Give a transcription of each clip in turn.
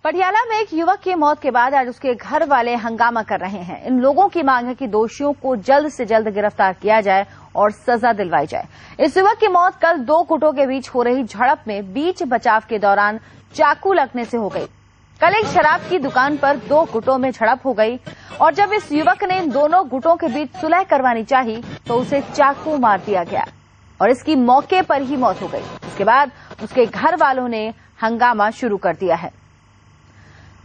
पटियाला में एक युवक की मौत के बाद आज उसके घर वाले हंगामा कर रहे हैं। इन लोगों की मांग है कि दोषियों को जल्द से जल्द गिरफ्तार किया जाए और सजा दिलवाई जाए। इस युवक की मौत कल दो गुटों के बीच हो रही झड़प में बीच बचाव के दौरान चाकू लगने से हो गई। कल एक शराब की दुकान पर दो गुटों में झड़प हो गई और जब इस युवक ने इन दोनों गुटों के बीच सुलह करवानी चाही तो उसे चाकू मार दिया गया और इसकी मौके पर ही मौत हो गई। इसके बाद उसके घर वालों ने हंगामा शुरू कर दिया है।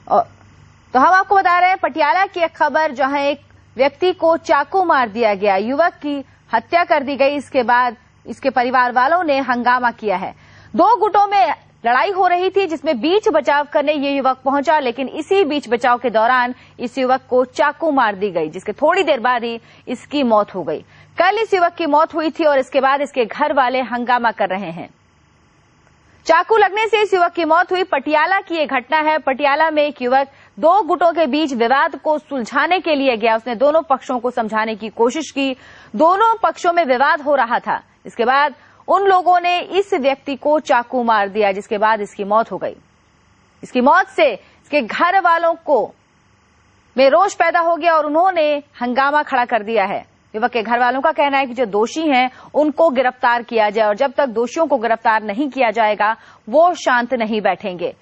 तो हम आपको बता रहे हैं पटियाला की एक खबर, जहां एक व्यक्ति को चाकू मार दिया गया, युवक की हत्या कर दी गई। इसके बाद इसके परिवार वालों ने हंगामा किया है। दो गुटों में लड़ाई हो रही थी जिसमें बीच बचाव करने ये युवक पहुंचा, लेकिन इसी बीच बचाव के दौरान इस युवक को चाकू मार दी गई, जिसके थोड़ी देर बाद ही इसकी मौत हो गई। कल इस युवक की मौत हुई थी और इसके बाद इसके घर वाले हंगामा कर रहे हैं। चाकू लगने से इस युवक की मौत हुई। पटियाला की यह घटना है। पटियाला में एक युवक दो गुटों के बीच विवाद को सुलझाने के लिए गया। उसने दोनों पक्षों को समझाने की कोशिश की। दोनों पक्षों में विवाद हो रहा था। इसके बाद उन लोगों ने इस व्यक्ति को चाकू मार दिया, जिसके बाद इसकी मौत हो गई। इसकी मौत से इसके घर वालों को में रोष पैदा हो गया और उन्होंने हंगामा खड़ा कर दिया है। युवक के घर वालों का कहना है कि जो दोषी हैं उनको गिरफ्तार किया जाए और जब तक दोषियों को गिरफ्तार नहीं किया जाएगा वो शांत नहीं बैठेंगे।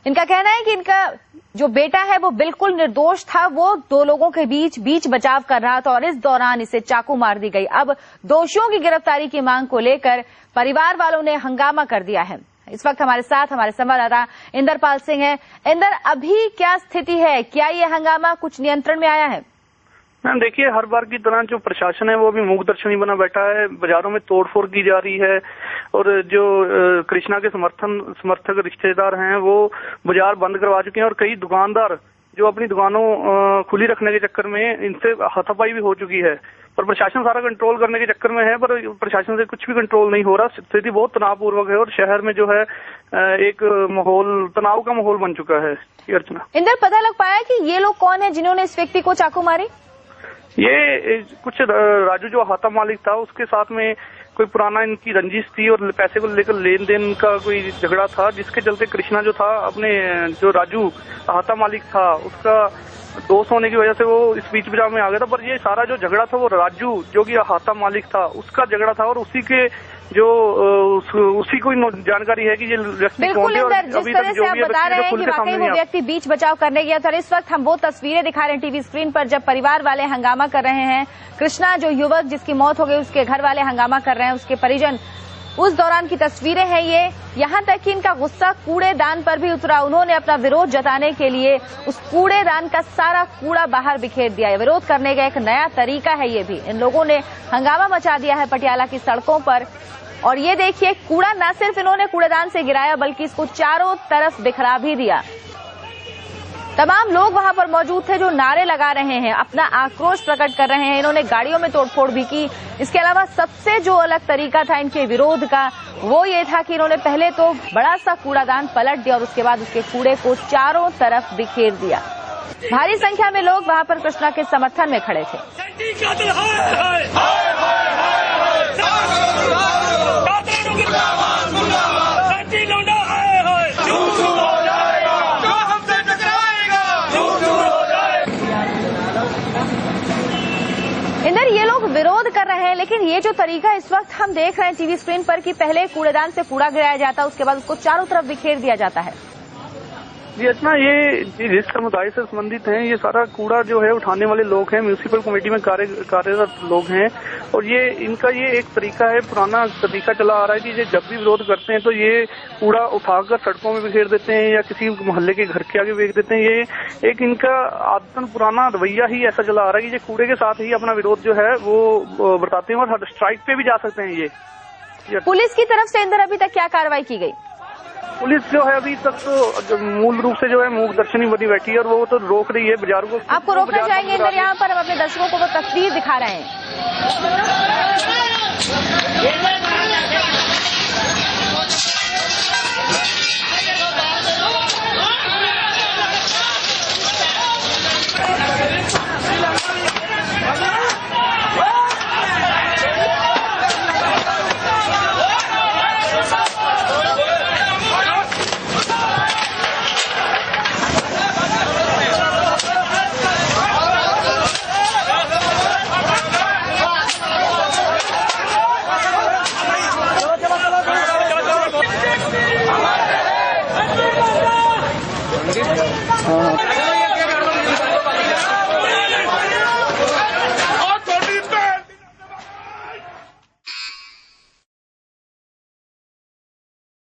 इनका कहना है कि इनका जो बेटा है वो बिल्कुल निर्दोष था, वो दो लोगों के बीच बचाव कर रहा था और इस दौरान इसे चाकू मार दी गई। अब दोषियों की गिरफ्तारी की मांग को लेकर परिवार वालों ने हंगामा कर दिया है। इस वक्त हमारे साथ हमारे संवाददाता इंदरपाल सिंह है। इंदर, अभी क्या स्थिति है? क्या ये हंगामा कुछ नियंत्रण में आया है? मैम देखिए, हर बार की तरह जो प्रशासन है वो भी मूक दर्शनी बना बैठा है। बाजारों में तोड़फोड़ की जा रही है और जो कृष्णा के समर्थक रिश्तेदार हैं वो बाजार बंद करवा चुके हैं और कई दुकानदार जो अपनी दुकानों खुली रखने के चक्कर में इनसे हाथापाई भी हो चुकी है। पर प्रशासन सारा कंट्रोल करने के चक्कर में है, पर प्रशासन से कुछ भी कंट्रोल नहीं हो रहा। स्थिति बहुत तनावपूर्वक है और शहर में जो है एक माहौल, तनाव का माहौल बन चुका है। अर्चना, इंदर, पता लग पाया कि ये लोग कौन है जिन्होंने इस व्यक्ति को चाकू मारी? ये कुछ राजू जो हाथा मालिक था उसके साथ में कोई पुराना इनकी रंजिश थी और पैसे को लेकर लेन देन का कोई झगड़ा था, जिसके चलते कृष्णा जो था अपने जो राजू हाथा मालिक था उसका दोस्त होने की वजह से वो इस बीच बचाव में आ गया था। पर ये सारा जो झगड़ा था वो राजू जो कि हाथा मालिक था उसका झगड़ा था और उसी के जो उसी को जानकारी है कि ये व्यक्ति कौन है और अभी तक जो भी है खुल के सामने नहीं आया। व्यक्ति बीच बचाव करने गया था और इस वक्त हम वो तस्वीरें दिखा रहे हैं टीवी स्क्रीन पर जब परिवार वाले हंगामा कर रहे हैं। कृष्णा जो युवक जिसकी मौत हो गई उसके घर वाले हंगामा कर रहे हैं, उसके परिजन, उस दौरान की तस्वीरें हैं ये। यहाँ तक कि इनका गुस्सा कूड़ेदान पर भी उतरा। उन्होंने अपना विरोध जताने के लिए उस कूड़ेदान का सारा कूड़ा बाहर बिखेर दिया है। विरोध करने का एक नया तरीका है ये भी। इन लोगों ने हंगामा मचा दिया है पटियाला की सड़कों पर और ये देखिए, कूड़ा न सिर्फ इन्होंने कूड़ेदान से गिराया बल्कि इसको चारों तरफ बिखरा भी दिया। तमाम लोग वहां पर मौजूद थे जो नारे लगा रहे हैं, अपना आक्रोश प्रकट कर रहे हैं। इन्होंने गाड़ियों में तोड़फोड़ भी की। इसके अलावा सबसे जो अलग तरीका था इनके विरोध का वो ये था कि इन्होंने पहले तो बड़ा सा कूड़ादान पलट दिया और उसके बाद उसके कूड़े को चारों तरफ बिखेर दिया। भारी संख्या में लोग वहां पर कृष्णा के समर्थन में खड़े थे। इंदर, ये लोग विरोध कर रहे हैं, लेकिन ये जो तरीका इस वक्त हम देख रहे हैं टीवी स्क्रीन पर कि पहले कूड़ेदान से कूड़ा गिराया जाता है, उसके बाद उसको चारों तरफ बिखेर दिया जाता है। जी अर्चना, ये जिस समुदाय से संबंधित हैं ये सारा कूड़ा जो है उठाने वाले लोग हैं, म्यूनिसिपल कमेटी में कार्यरत लोग हैं और ये इनका ये एक तरीका है, पुराना तरीका चला आ रहा है कि ये जब भी विरोध करते हैं तो ये कूड़ा उठाकर सड़कों में बिखेर देते हैं या किसी मोहल्ले के घर के आगे फेंक देते हैं। ये एक इनका आदतन पुराना रवैया ही ऐसा चला आ रहा है कि ये कूड़े के साथ ही अपना विरोध जो है वो बरताते हैं और स्ट्राइक पे भी जा सकते हैं। ये पुलिस की तरफ से इंदर अभी तक क्या कार्रवाई की गई? पुलिस जो है अभी तक तो मूल रूप से जो है मूक दर्शनी बनी बैठी है और वो तो रोक रही है बाजारों को। आपको रोकना चाहेंगे इंदर, यहाँ पर हम अपने दर्शकों को वो तस्वीर दिखा रहे हैं।